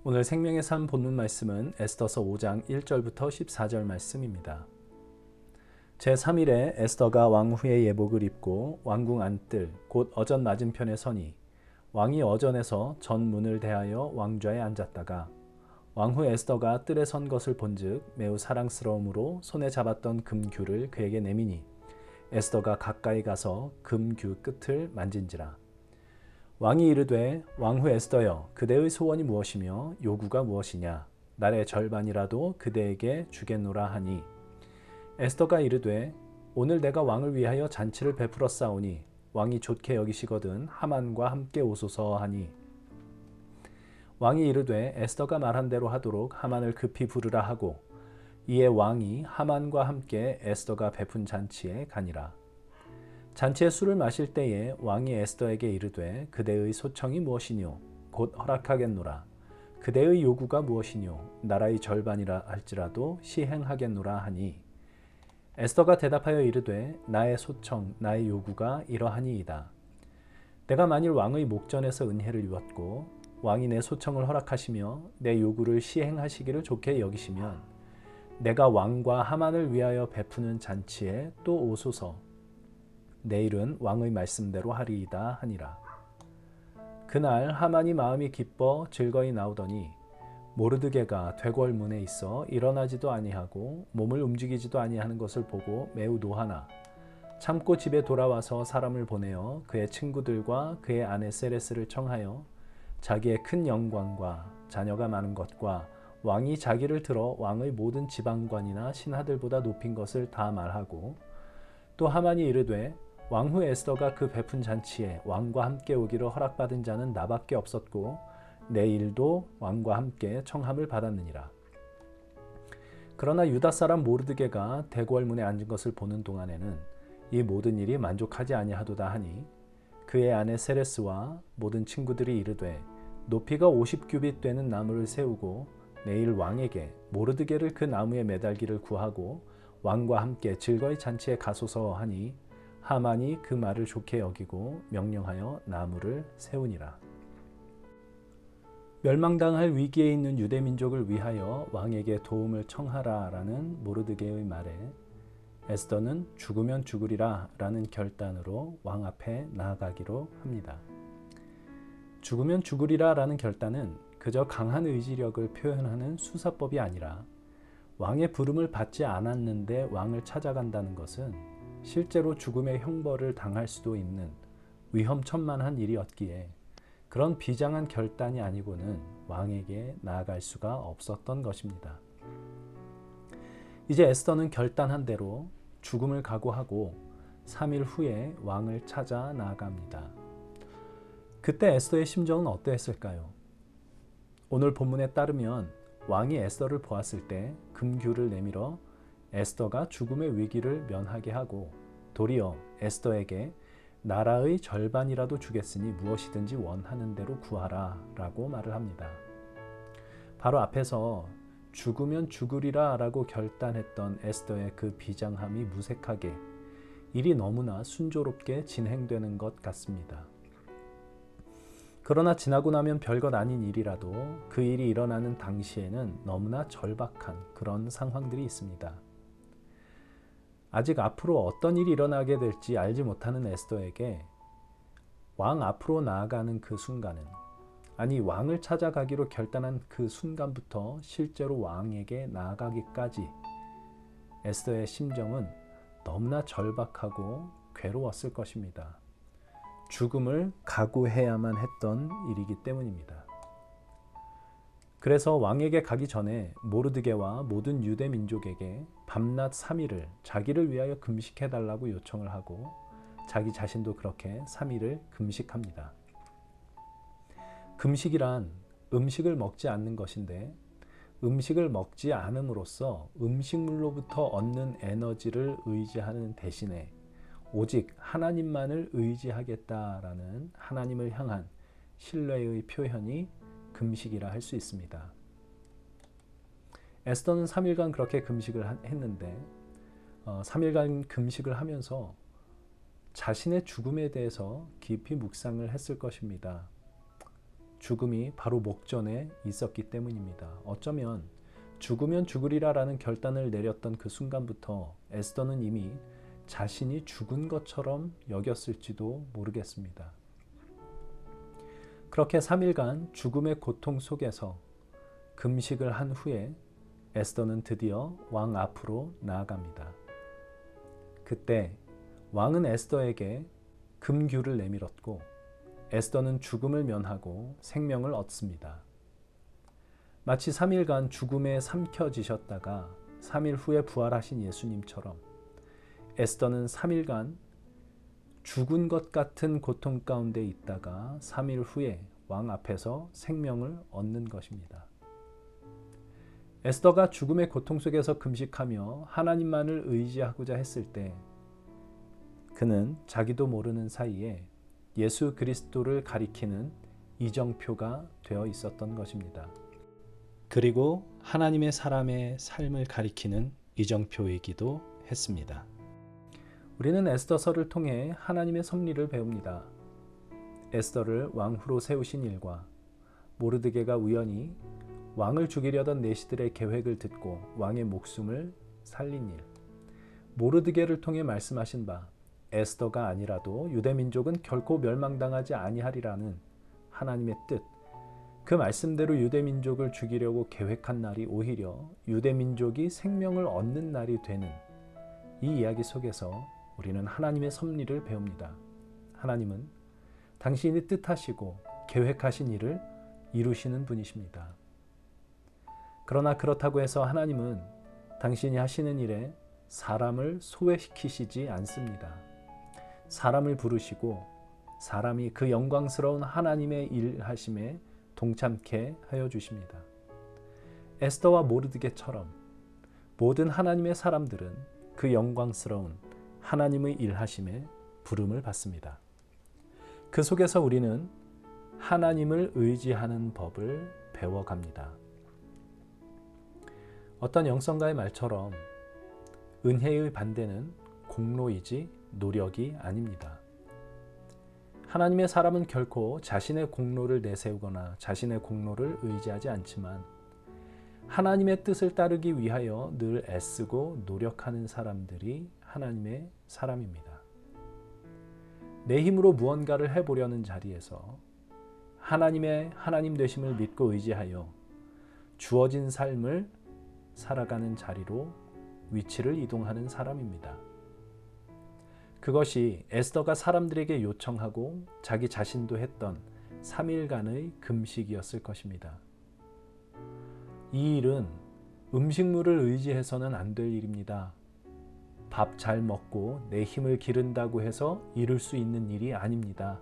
오늘 생명의 삶 본문 말씀은 에스더서 5장 1절부터 14절 말씀입니다. 제3일에 에스더가 왕후의 예복을 입고 왕궁 안뜰 곧 어전 맞은편에 서니 왕이 어전에서 전문을 대하여 왕좌에 앉았다가 왕후 에스더가 뜰에 선 것을 본즉 매우 사랑스러움으로 손에 잡았던 금규를 그에게 내미니 에스더가 가까이 가서 금규 끝을 만진지라. 왕이 이르되 왕후 에스더여 그대의 소원이 무엇이며 요구가 무엇이냐 날의 절반이라도 그대에게 주겠노라 하니 에스더가 이르되 오늘 내가 왕을 위하여 잔치를 베풀었사오니 왕이 좋게 여기시거든 하만과 함께 오소서 하니 왕이 이르되 에스더가 말한 대로 하도록 하만을 급히 부르라 하고 이에 왕이 하만과 함께 에스더가 베푼 잔치에 가니라. 잔치에 술을 마실 때에 왕이 에스더에게 이르되 그대의 소청이 무엇이뇨 곧 허락하겠노라. 그대의 요구가 무엇이뇨 나라의 절반이라 할지라도 시행하겠노라 하니 에스더가 대답하여 이르되 나의 소청 나의 요구가 이러하니이다. 내가 만일 왕의 목전에서 은혜를 입었고 왕이 내 소청을 허락하시며 내 요구를 시행하시기를 좋게 여기시면 내가 왕과 하만을 위하여 베푸는 잔치에 또 오소서. 내일은 왕의 말씀대로 하리이다 하니라. 그날 하만이 마음이 기뻐 즐거이 나오더니 모르드게가 되궐문에 있어 일어나지도 아니하고 몸을 움직이지도 아니하는 것을 보고 매우 노하나 참고 집에 돌아와서 사람을 보내어 그의 친구들과 그의 아내 세레스를 청하여 자기의 큰 영광과 자녀가 많은 것과 왕이 자기를 들어 왕의 모든 지방관이나 신하들보다 높인 것을 다 말하고 또 하만이 이르되 왕후 에스더가 그 베푼 잔치에 왕과 함께 오기를 허락받은 자는 나밖에 없었고 내 일도 왕과 함께 청함을 받았느니라. 그러나 유다 사람 모르드게가 대궐문에 앉은 것을 보는 동안에는 이 모든 일이 만족하지 아니하도다 하니 그의 아내 세레스와 모든 친구들이 이르되 높이가 50규빗 되는 나무를 세우고 내일 왕에게 모르드게를 그 나무에 매달기를 구하고 왕과 함께 즐거이 잔치에 가소서 하니 하만이 그 말을 좋게 여기고 명령하여 나무를 세우니라. 멸망당할 위기에 있는 유대민족을 위하여 왕에게 도움을 청하라 라는 모르드게의 말에 에스더는 죽으면 죽으리라 라는 결단으로 왕 앞에 나아가기로 합니다. 죽으면 죽으리라 라는 결단은 그저 강한 의지력을 표현하는 수사법이 아니라 왕의 부름을 받지 않았는데 왕을 찾아간다는 것은 실제로 죽음의 형벌을 당할 수도 있는 위험천만한 일이었기에 그런 비장한 결단이 아니고는 왕에게 나아갈 수가 없었던 것입니다. 이제 에스더는 결단한 대로 죽음을 각오하고 3일 후에 왕을 찾아 나아갑니다. 그때 에스더의 심정은 어떠했을까요? 오늘 본문에 따르면 왕이 에스더를 보았을 때 금규를 내밀어 에스더가 죽음의 위기를 면하게 하고 도리어 에스더에게 나라의 절반이라도 주겠으니 무엇이든지 원하는 대로 구하라 라고 말을 합니다. 바로 앞에서 죽으면 죽으리라 라고 결단했던 에스더의 그 비장함이 무색하게 일이 너무나 순조롭게 진행되는 것 같습니다. 그러나 지나고 나면 별것 아닌 일이라도 그 일이 일어나는 당시에는 너무나 절박한 그런 상황들이 있습니다. 아직 앞으로 어떤 일이 일어나게 될지 알지 못하는 에스더에게 왕 앞으로 나아가는 그 순간은 아니 왕을 찾아가기로 결단한 그 순간부터 실제로 왕에게 나아가기까지 에스더의 심정은 너무나 절박하고 괴로웠을 것입니다. 죽음을 각오해야만 했던 일이기 때문입니다. 그래서 왕에게 가기 전에 모르드게와 모든 유대 민족에게 밤낮 3일을 자기를 위하여 금식해달라고 요청을 하고 자기 자신도 그렇게 3일을 금식합니다. 금식이란 음식을 먹지 않는 것인데 음식을 먹지 않음으로써 음식물로부터 얻는 에너지를 의지하는 대신에 오직 하나님만을 의지하겠다라는 하나님을 향한 신뢰의 표현이 금식이라 할 수 있습니다. 에스더는 3일간 그렇게 금식을 했는데 3일간 금식을 하면서 자신의 죽음에 대해서 깊이 묵상을 했을 것입니다. 죽음이 바로 목전에 있었기 때문입니다. 어쩌면 죽으면 죽으리라라는 결단을 내렸던 그 순간부터 에스더는 이미 자신이 죽은 것처럼 여겼을지도 모르겠습니다. 그렇게 3일간 죽음의 고통 속에서 금식을 한 후에 에스더는 드디어 왕 앞으로 나아갑니다. 그때 왕은 에스더에게 금규를 내밀었고 에스더는 죽음을 면하고 생명을 얻습니다. 마치 3일간 죽음에 삼켜지셨다가 3일 후에 부활하신 예수님처럼 에스더는 3일간 죽은 것 같은 고통 가운데 있다가 3일 후에 왕 앞에서 생명을 얻는 것입니다. 에스더가 죽음의 고통 속에서 금식하며 하나님만을 의지하고자 했을 때 그는 자기도 모르는 사이에 예수 그리스도를 가리키는 이정표가 되어 있었던 것입니다. 그리고 하나님의 사람의 삶을 가리키는 이정표이기도 했습니다. 우리는 에스더서를 통해 하나님의 섭리를 배웁니다. 에스더를 왕후로 세우신 일과 모르드게가 우연히 왕을 죽이려던 내시들의 계획을 듣고 왕의 목숨을 살린 일, 모르드게를 통해 말씀하신 바 에스더가 아니라도 유대민족은 결코 멸망당하지 아니하리라는 하나님의 뜻, 그 말씀대로 유대민족을 죽이려고 계획한 날이 오히려 유대민족이 생명을 얻는 날이 되는 이 이야기 속에서 우리는 하나님의 섭리를 배웁니다. 하나님은 당신이 뜻하시고 계획하신 일을 이루시는 분이십니다. 그러나 그렇다고 해서 하나님은 당신이 하시는 일에 사람을 소외시키시지 않습니다. 사람을 부르시고 사람이 그 영광스러운 하나님의 일하심에 동참케 하여 주십니다. 에스더와 모르드게처럼 모든 하나님의 사람들은 그 영광스러운 하나님의 일하심에 부름을 받습니다. 그 속에서 우리는 하나님을 의지하는 법을 배워갑니다. 어떤 영성가의 말처럼 은혜의 반대는 공로이지 노력이 아닙니다. 하나님의 사람은 결코 자신의 공로를 내세우거나 자신의 공로를 의지하지 않지만 하나님의 뜻을 따르기 위하여 늘 애쓰고 노력하는 사람들이 하나님의 사람입니다. 내 힘으로 무언가를 해보려는 자리에서 하나님의 하나님 되심을 믿고 의지하여 주어진 삶을 살아가는 자리로 위치를 이동하는 사람입니다. 그것이 에스더가 사람들에게 요청하고 자기 자신도 했던 3일간의 금식이었을 것입니다. 이 일은 음식물을 의지해서는 안 될 일입니다. 밥 잘 먹고 내 힘을 기른다고 해서 이룰 수 있는 일이 아닙니다.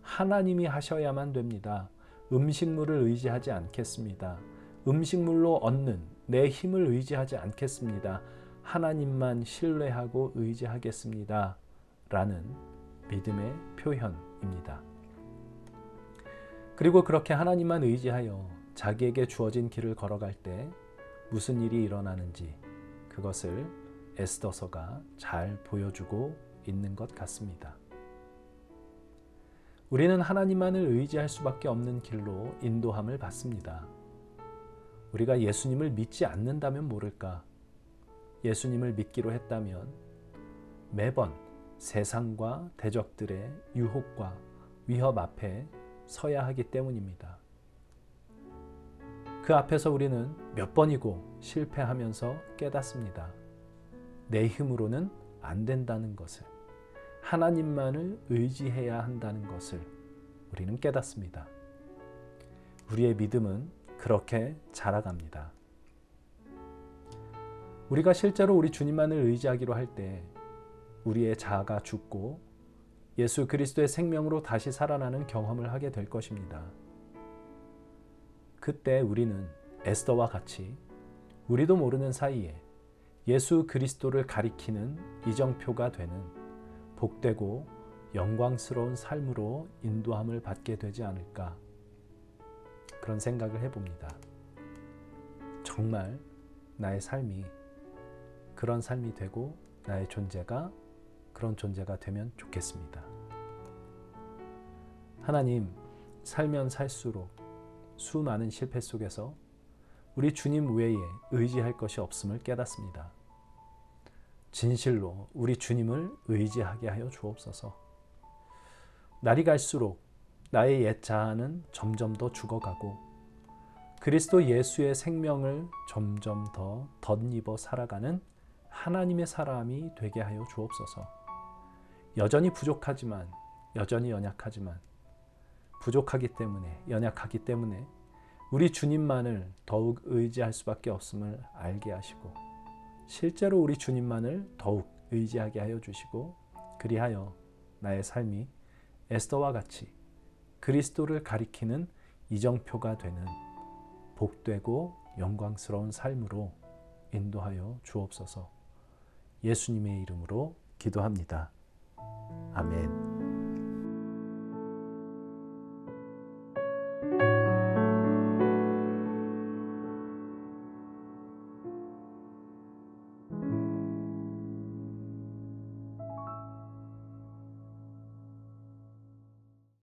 하나님이 하셔야만 됩니다. 음식물을 의지하지 않겠습니다. 음식물로 얻는 내 힘을 의지하지 않겠습니다. 하나님만 신뢰하고 의지하겠습니다. 라는 믿음의 표현입니다. 그리고 그렇게 하나님만 의지하여 자기에게 주어진 길을 걸어갈 때 무슨 일이 일어나는지 그것을 에스더서가 잘 보여주고 있는 것 같습니다. 우리는 하나님만을 의지할 수밖에 없는 길로 인도함을 받습니다. 우리가 예수님을 믿지 않는다면 모를까? 예수님을 믿기로 했다면 매번 세상과 대적들의 유혹과 위협 앞에 서야 하기 때문입니다. 그 앞에서 우리는 몇 번이고 실패하면서 깨닫습니다. 내 힘으로는 안 된다는 것을, 하나님만을 의지해야 한다는 것을 우리는 깨닫습니다. 우리의 믿음은 그렇게 자라갑니다. 우리가 실제로 우리 주님만을 의지하기로 할 때 우리의 자아가 죽고 예수 그리스도의 생명으로 다시 살아나는 경험을 하게 될 것입니다. 그때 우리는 에스더와 같이 우리도 모르는 사이에 예수 그리스도를 가리키는 이정표가 되는 복되고 영광스러운 삶으로 인도함을 받게 되지 않을까, 그런 생각을 해봅니다. 정말 나의 삶이 그런 삶이 되고 나의 존재가 그런 존재가 되면 좋겠습니다. 하나님, 살면 살수록 수많은 실패 속에서 우리 주님 외에 의지할 것이 없음을 깨닫습니다. 진실로 우리 주님을 의지하게 하여 주옵소서. 날이 갈수록 나의 옛 자아는 점점 더 죽어가고 그리스도 예수의 생명을 점점 더 덧입어 살아가는 하나님의 사람이 되게 하여 주옵소서. 여전히 부족하지만, 여전히 연약하지만, 부족하기 때문에, 연약하기 때문에 우리 주님만을 더욱 의지할 수밖에 없음을 알게 하시고 실제로 우리 주님만을 더욱 의지하게 하여 주시고 그리하여 나의 삶이 에스더와 같이 그리스도를 가리키는 이정표가 되는 복되고 영광스러운 삶으로 인도하여 주옵소서. 예수님의 이름으로 기도합니다. 아멘.